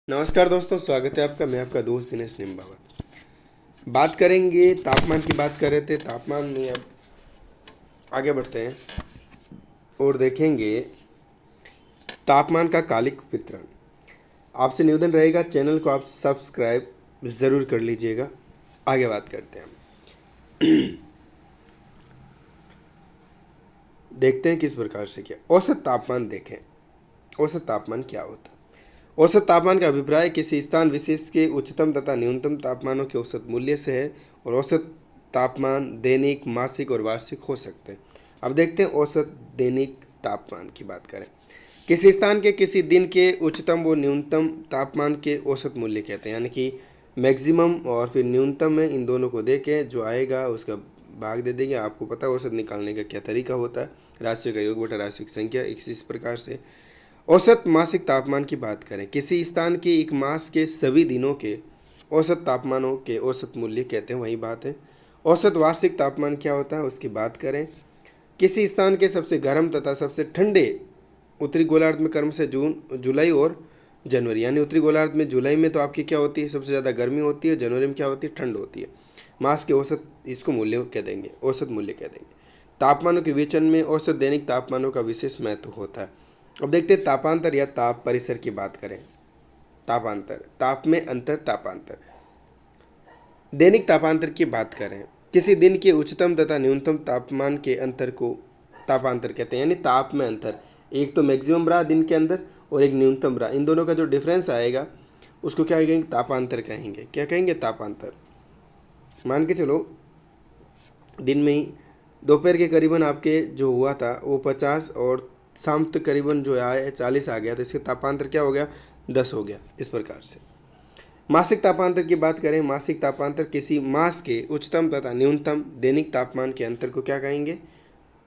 नमस्कार दोस्तों, स्वागत है आपका। मैं आपका दोस्त दिनेश निम्बावत। बात करेंगे, तापमान की बात कर रहे थे। तापमान में अब आगे बढ़ते हैं और देखेंगे तापमान का कालिक वितरण। आपसे निवेदन रहेगा, चैनल को आप सब्सक्राइब ज़रूर कर लीजिएगा। आगे बात करते हैं हम। देखते हैं किस प्रकार से क्या औसत तापमान देखें। औसत तापमान क्या होता है? औसत तापमान का अभिप्राय किसी स्थान विशेष के उच्चतम तथा न्यूनतम तापमानों के औसत मूल्य से है और औसत तापमान दैनिक, मासिक और वार्षिक हो सकते हैं। अब देखते हैं औसत दैनिक तापमान की बात करें। किसी स्थान के किसी दिन के उच्चतम व न्यूनतम तापमान के औसत मूल्य कहते हैं, यानी कि मैक्सिमम और फिर न्यूनतम में इन दोनों को दे के जो आएगा उसका भाग दे देंगे। आपको पता है औसत निकालने का क्या तरीका होता है, राशि का योग बटा राशि की संख्या। इस प्रकार से औसत मासिक तापमान की बात करें, किसी स्थान के एक मास के सभी दिनों के औसत तापमानों के औसत मूल्य कहते हैं, वही बात है। औसत वार्षिक तापमान क्या होता है उसकी बात करें, किसी स्थान के सबसे गर्म तथा सबसे ठंडे उत्तरी गोलार्ध में क्रम से जून, जुलाई और जनवरी, यानी उत्तरी गोलार्ध में जुलाई में तो आपकी क्या होती है, सबसे ज़्यादा गर्मी होती है। जनवरी में क्या होती है, ठंड होती है। मास के औसत, इसको मूल्य कह देंगे, औसत मूल्य कह देंगे। तापमानों के विचलन में औसत दैनिक तापमानों का विशेष महत्व होता है। अब देखते हैं तापांतर या ताप परिसर की बात करें। तापांतर, ताप में अंतर, तापांतर। दैनिक तापांतर की बात करें, किसी दिन के उच्चतम तथा न्यूनतम तापमान के अंतर को तापांतर कहते हैं, यानी ताप में अंतर। एक तो मैक्सिमम रहा दिन के अंदर और एक न्यूनतम रहा, इन दोनों का जो डिफरेंस आएगा उसको क्या कहेंगे, तापांतर कहेंगे। क्या कहेंगे, तापांतर। मान के चलो दिन में ही दोपहर के करीबन आपके जो हुआ था वो 50 और शाम तक करीबन जो आया 40 आ गया, तो इसका तापांतर क्या हो गया, 10 हो गया। इस प्रकार से मासिक तापांतर की बात करें, मासिक तापांतर किसी मास के उच्चतम तथा न्यूनतम दैनिक तापमान के अंतर को क्या कहेंगे,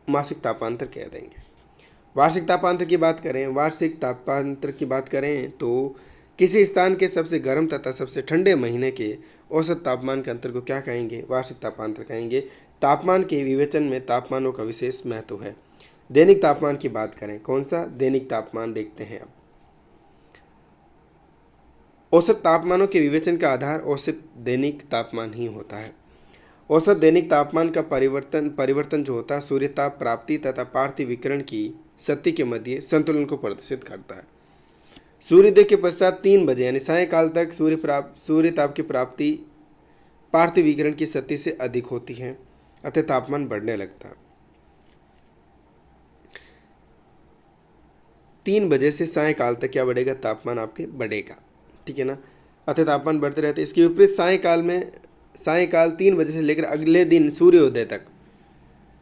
मासिक तापांतर कह देंगे। वार्षिक तापांतर की बात करें, वार्षिक तापांतर की बात करें तो किसी स्थान के सबसे गर्म तथा सबसे ठंडे महीने के औसत तापमान के अंतर को क्या कहेंगे, वार्षिक तापांतर कहेंगे। तापमान के विवेचन में तापमानों का विशेष महत्व है। दैनिक तापमान की बात करें, कौन सा दैनिक तापमान देखते हैं अब। औसत तापमानों के विवेचन का आधार औसत दैनिक तापमान ही होता है। औसत दैनिक तापमान का परिवर्तन जो होता है सूर्यताप प्राप्ति तथा पार्थिव विकिरण की शक्ति के मध्य संतुलन को प्रदर्शित करता है। सूर्योदय के पश्चात 3 बजे यानी सायंकाल तक सूर्यताप की प्राप्ति पार्थिव विकिरण की शक्ति से अधिक होती है, अतः तापमान बढ़ने लगता है। 3 बजे से सायंकाल तक क्या बढ़ेगा, तापमान आपके बढ़ेगा, ठीक है ना। अतः तापमान बढ़ते रहते हैं। इसके विपरीत सायंकाल 3 बजे से लेकर अगले दिन सूर्योदय तक,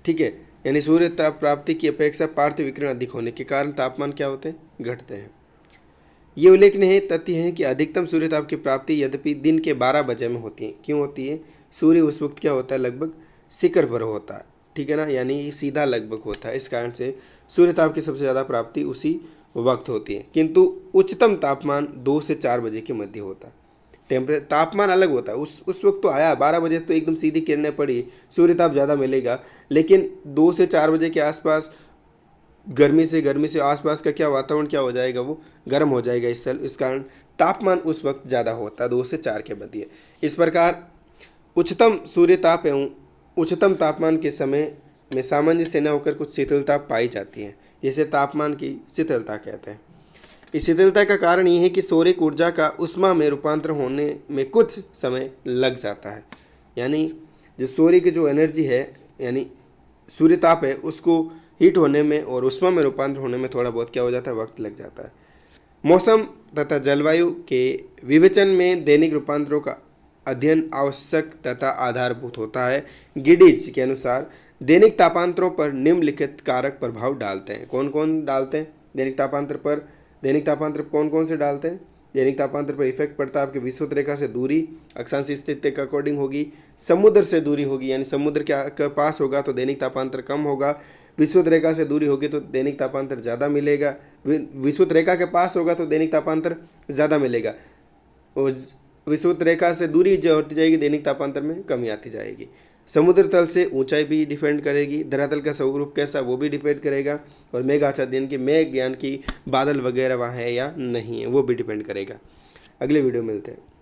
ठीक है, यानी सूर्य ताप प्राप्ति की अपेक्षा पार्थिव विकिरण अधिक होने के कारण तापमान क्या होते हैं, घटते हैं। ये उल्लेखनीय तथ्य है कि अधिकतम सूर्यताप की प्राप्ति यद्यपि दिन के 12 बजे में होती है। क्यों होती है, सूर्य उस वक्त क्या होता है, लगभग शिखर पर होता है, ठीक है ना, यानी सीधा लगभग होता है। इस कारण से सूर्यताप की सबसे ज़्यादा प्राप्ति उसी वक्त होती है, किंतु उच्चतम तापमान 2 से 4 बजे के मध्य होता है। तापमान अलग होता है। उस वक्त तो आया 12 बजे तो एकदम सीधी किरणें पड़ी, सूर्यताप ज़्यादा मिलेगा, लेकिन 2 से 4 बजे के आसपास गर्मी से आसपास का क्या वातावरण क्या हो जाएगा, वो गर्म हो जाएगा। इस कारण तापमान उस वक्त ज़्यादा होता है 2 से 4 के मध्य। इस प्रकार उच्चतम सूर्यताप एवं उच्चतम तापमान के समय में सामंजस्य न होकर कुछ शीतलता पाई जाती है, जिसे तापमान की शीतलता कहते हैं। इस शीतलता का कारण ये है कि सौरिक ऊर्जा का उष्मा में रूपांतरण होने में कुछ समय लग जाता है, यानी जो सूर्य की जो एनर्जी है, यानी सूर्यताप है, उसको हीट होने में और उष्मा में रूपांतरण होने में थोड़ा बहुत क्या हो जाता है, वक्त लग जाता है। मौसम तथा जलवायु के विवेचन में दैनिक रूपांतरों का अध्ययन आवश्यक तथा आधारभूत होता है। गिडिज के अनुसार दैनिक तापांतरों पर निम्नलिखित कारक प्रभाव डालते हैं। कौन कौन डालते हैं दैनिक तापांतर पर? दैनिक तापांतर कौन कौन से डालते हैं? दैनिक तापांतर पर इफेक्ट पड़ता है आपके विषुवत रेखा से दूरी, अक्षांश स्थिति के अकॉर्डिंग होगी। समुद्र से दूरी होगी, यानी समुद्र के पास होगा तो दैनिक तापांतर कम होगा। विषुवत रेखा से दूरी होगी तो दैनिक तापांतर ज़्यादा मिलेगा। विषुवत रेखा के पास होगा तो दैनिक तापांतर ज़्यादा मिलेगा, और विषुवत रेखा से दूरी जो होती जाएगी दैनिक तापांतर में कमी आती जाएगी। समुद्र तल से ऊंचाई भी डिपेंड करेगी, धरातल का स्वरूप कैसा वो भी डिपेंड करेगा, और मेघ आच्छादन की मेघ ज्ञान की बादल वगैरह वहाँ है या नहीं है वो भी डिपेंड करेगा। अगले वीडियो में मिलते हैं।